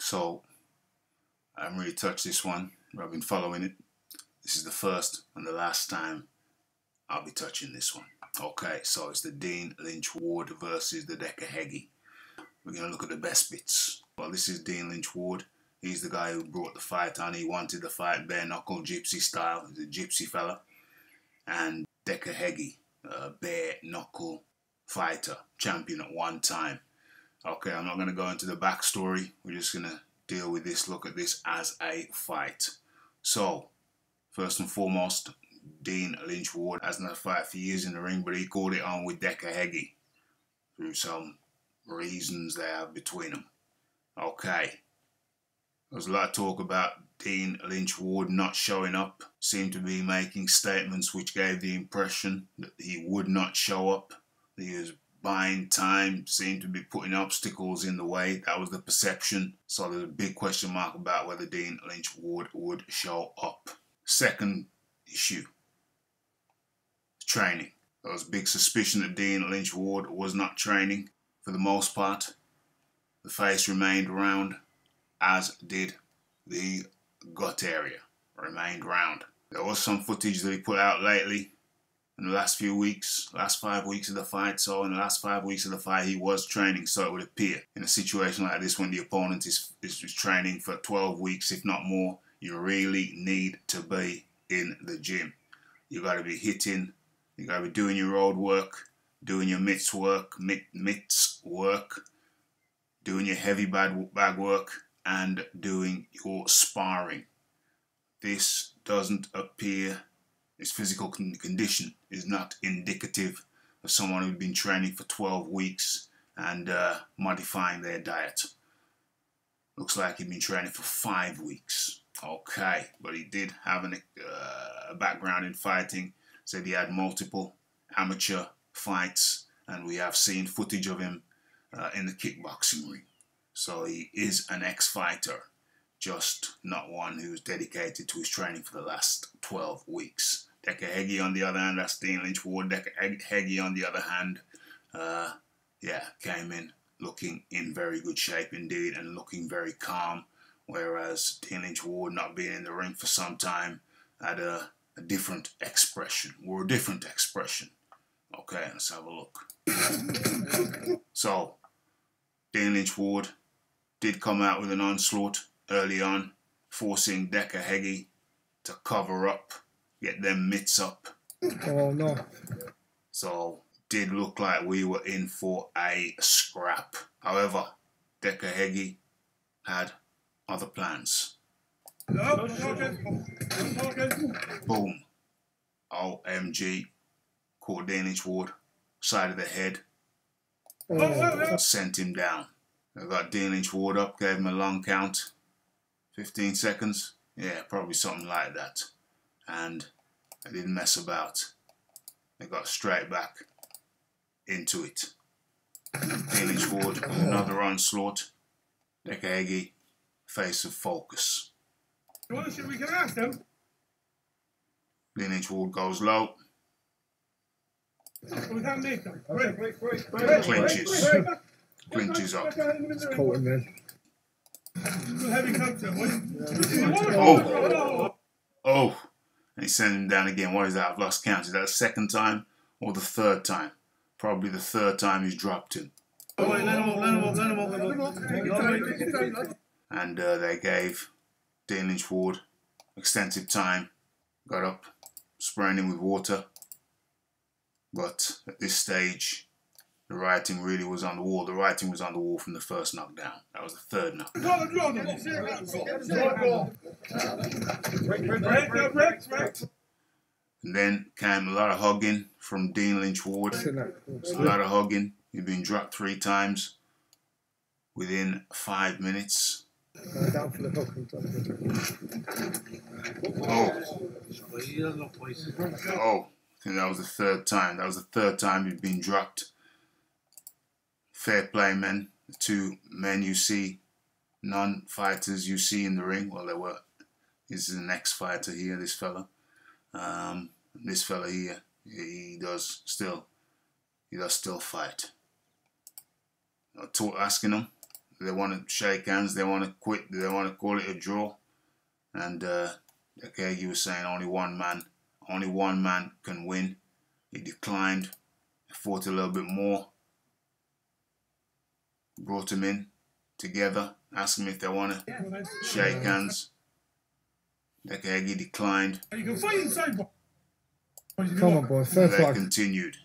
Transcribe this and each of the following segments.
So I haven't really touched this one, but I've been following it. This is the first and the last time I'll be touching this one. Okay, so it's the Dean Lynch Ward versus the Decca Heggie. We're going to look at the best bits. Well, this is Dean Lynch Ward. He's the guy who brought the fight on. He wanted the fight bare knuckle, gypsy style. He's a gypsy fella. And Decca Heggie, bare knuckle fighter, champion at one time. Okay, I'm not going to go into the backstory. We're just going to deal with this, look at this as a fight. So, first and foremost, Dean Lynch Ward hasn't had a fight for years in the ring, but he called it on with Decca Heggie through some reasons they have between them. Okay. There's a lot of talk about Dean Lynch Ward not showing up. Seemed to be making statements which gave the impression that he would not show up. He was buying time, seemed to be putting obstacles in the way. That was the perception. So there's a big question mark about whether Dean Lynch Ward would show up. Second issue, training. There was big suspicion that Dean Lynch Ward was not training for the most part. The face remained round, as did the gut area, remained round. There was some footage that he put out lately in the last few weeks, last 5 weeks of the fight. So in the last 5 weeks of the fight, he was training. So it would appear in a situation like this, when the opponent is training for 12 weeks, if not more, you really need to be in the gym. You got to be hitting. You got to be doing your road work, doing your mitts work, doing your heavy bag work, and doing your sparring. This doesn't appear, his physical condition is not indicative of someone who'd been training for 12 weeks and modifying their diet. Looks like he'd been training for 5 weeks. Okay, but he did have a background in fighting. Said he had multiple amateur fights, and we have seen footage of him in the kickboxing ring. So he is an ex-fighter, just not one who's dedicated to his training for the last 12 weeks. Decca Heggie, on the other hand, that's Dean Lynch Ward. Decca Heggie, on the other hand, came in looking in very good shape indeed and looking very calm, whereas Dean Lynch Ward, not being in the ring for some time, had a different expression, or a different expression. Okay, let's have a look. So, Dean Lynch Ward did come out with an onslaught early on, forcing Decca Heggie to cover up, get them mitts up. Oh no. So, did look like we were in for a scrap. However, Decca Heggie had other plans. Boom. OMG. Caught Dean Lynch Ward, side of the head, sent him down. I got Dean Lynch Ward up, gave him a long count, 15 seconds, yeah, probably something like that. And I didn't mess about. They got straight back into it. Dean Lynch Ward with another onslaught. Decca Heggie, face of focus. We can ask them. Dean Lynch Ward goes low. Clinches. Clinches up. It's Colton then. Oh. And he sent him down again. What is that? I've lost count. Is that the second time or the third time? Probably the third time he's dropped him. And they gave Dean Lynch Ward extensive time. Got up, spraying him with water. But at this stage, the writing really was on the wall. The writing was on the wall from the first knockdown. That was the third knockdown. And then came a lot of hugging from Dean Lynch Ward. A lot of hugging. He'd been dropped 3 times within 5 minutes. Oh, I think that was the third time. That was the third time he'd been dropped. Fair play, men. The 2 men you see, non-fighters you see in the ring. Well, there were. This is an ex-fighter here, this fella. This fella here, he does still fight. I was asking him, they want to shake hands, they want to quit, they want to call it a draw. And Decca Heggie was saying only one man can win. He declined, fought a little bit more, brought him in together, asked him if they want to shake hands. Decca Heggie declined. You can fight inside. Come on, boy. Fair They play. continued,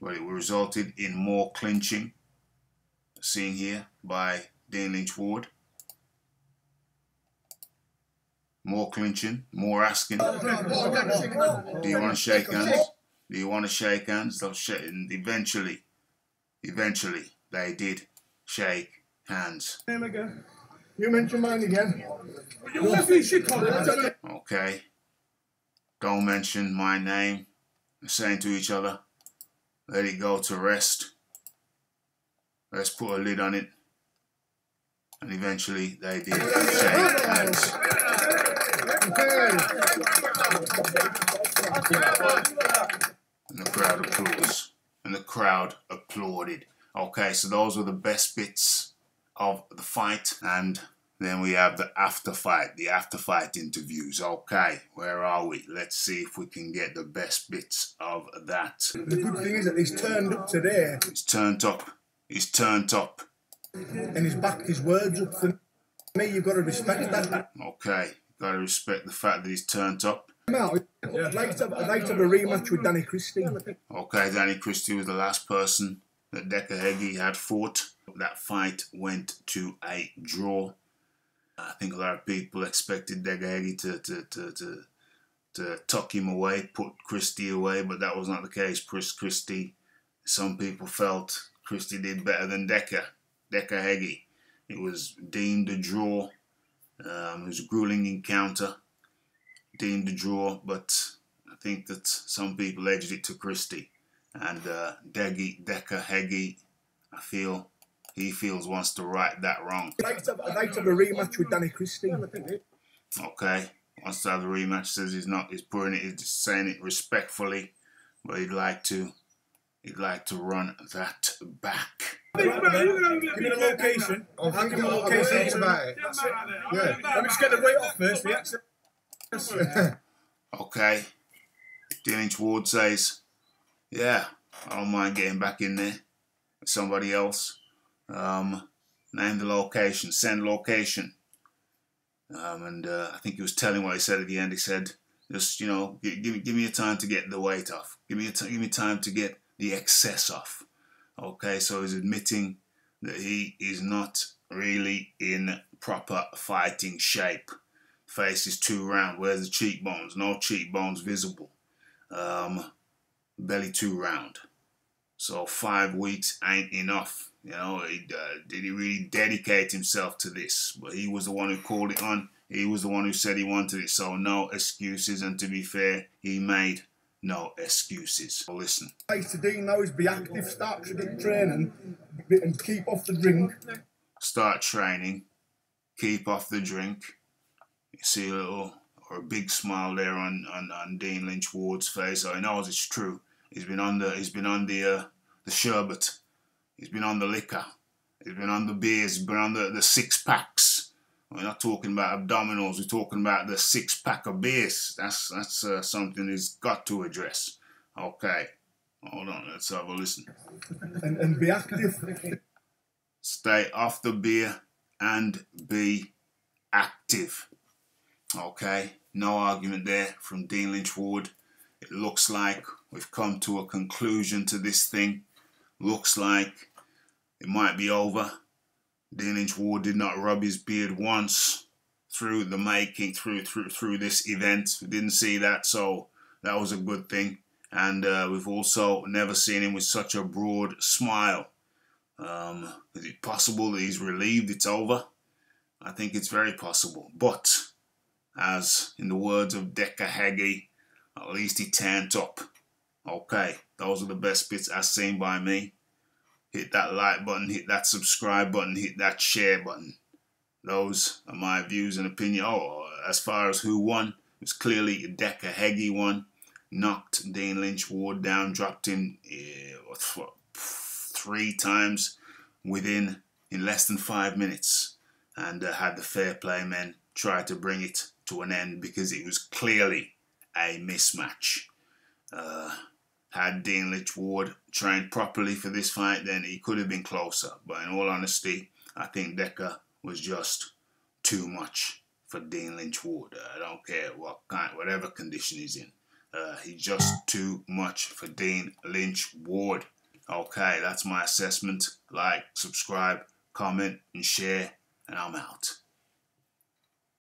but it resulted in more clinching, seen here by Lynchward. More clinching, more asking. Do you want to shake hands? Do you want to shake hands? They'll shake, and eventually, they did shake hands. You mention mine again. You're definitely shit on it. Okay. Don't mention my name. They're saying to each other, let it go to rest. Let's put a lid on it. And eventually they did shake hands. And the crowd applauds. And the crowd applauded. Okay, so those were the best bits of the fight. And then we have the after fight interviews. Okay, where are we? Let's see if we can get the best bits of that. The good thing is that he's turned up today. He's turned up. He's turned up. And he's backed his words up for me. You've got to respect that. Okay, got to respect the fact that he's turned up. I'd like to have a rematch with Danny Christie. Okay, Danny Christie was the last person that Decca Heggie had fought. That fight went to a draw. I think a lot of people expected Decca Heggie to tuck him away, put Christie away, but that was not the case. Christie, some people felt Christie did better than Decca Heggie. It was deemed a draw. It was a grueling encounter, deemed a draw, but I think that some people edged it to Christie. And Decca Heggie, I feel he wants to right that wrong. I'd like to have a rematch with Danny Christie. Okay, wants to have a rematch. Says he's putting it, he's just saying it respectfully, but he'd like to run that back. Give me the location. I'll give you the location about it. Yeah. Let me just get the weight off first. The accent. Okay. Lynchward says, yeah, I don't mind getting back in there with somebody else. Name the location, send location. And I think he was telling what he said at the end. He said, just, you know, give me a time to get the weight off. Give me time to get the excess off. Okay, so he's admitting that he is not really in proper fighting shape. Face is too round. Where's the cheekbones? No cheekbones visible. Belly too round. So 5 weeks ain't enough. You know, did he really dedicate himself to this? But he was the one who called it on. He was the one who said he wanted it. So no excuses. And to be fair, he made no excuses. So listen. Like to do now is be active, start training, and keep off the drink. Start training, keep off the drink. You see a little or a big smile there on Lynchward's face. So he knows it's true. He's been on the sherbet. He's been on the liquor. He's been on the beers. He's been on the 6-packs. We're not talking about abdominals. We're talking about the 6-pack of beers. That's something he's got to address. Okay, hold on. Let's have a listen. And be active. Stay off the beer and be active. Okay, no argument there from Lynchward. It looks like we've come to a conclusion to this thing. Looks like it might be over. Lynchward did not rub his beard once through the making, through this event. We didn't see that, so that was a good thing. And we've also never seen him with such a broad smile. Is it possible that he's relieved it's over? I think it's very possible. But, as in the words of Decca Heggie, at least he turned up. Okay, those are the best bits as seen by me. Hit that like button, hit that subscribe button, hit that share button. Those are my views and opinion. Oh, as far as who won, it was clearly Decca Heggie won. Knocked Lynchward down, dropped him 3 times within in less than 5 minutes, and had the fair play men try to bring it to an end because it was clearly a mismatch. Had Dean Lynchward trained properly for this fight, then he could have been closer. But in all honesty, I think Decca was just too much for Dean Lynchward. I don't care whatever condition he's in. He's just too much for Dean Lynchward. Okay, that's my assessment. Like, subscribe, comment, and share, and I'm out.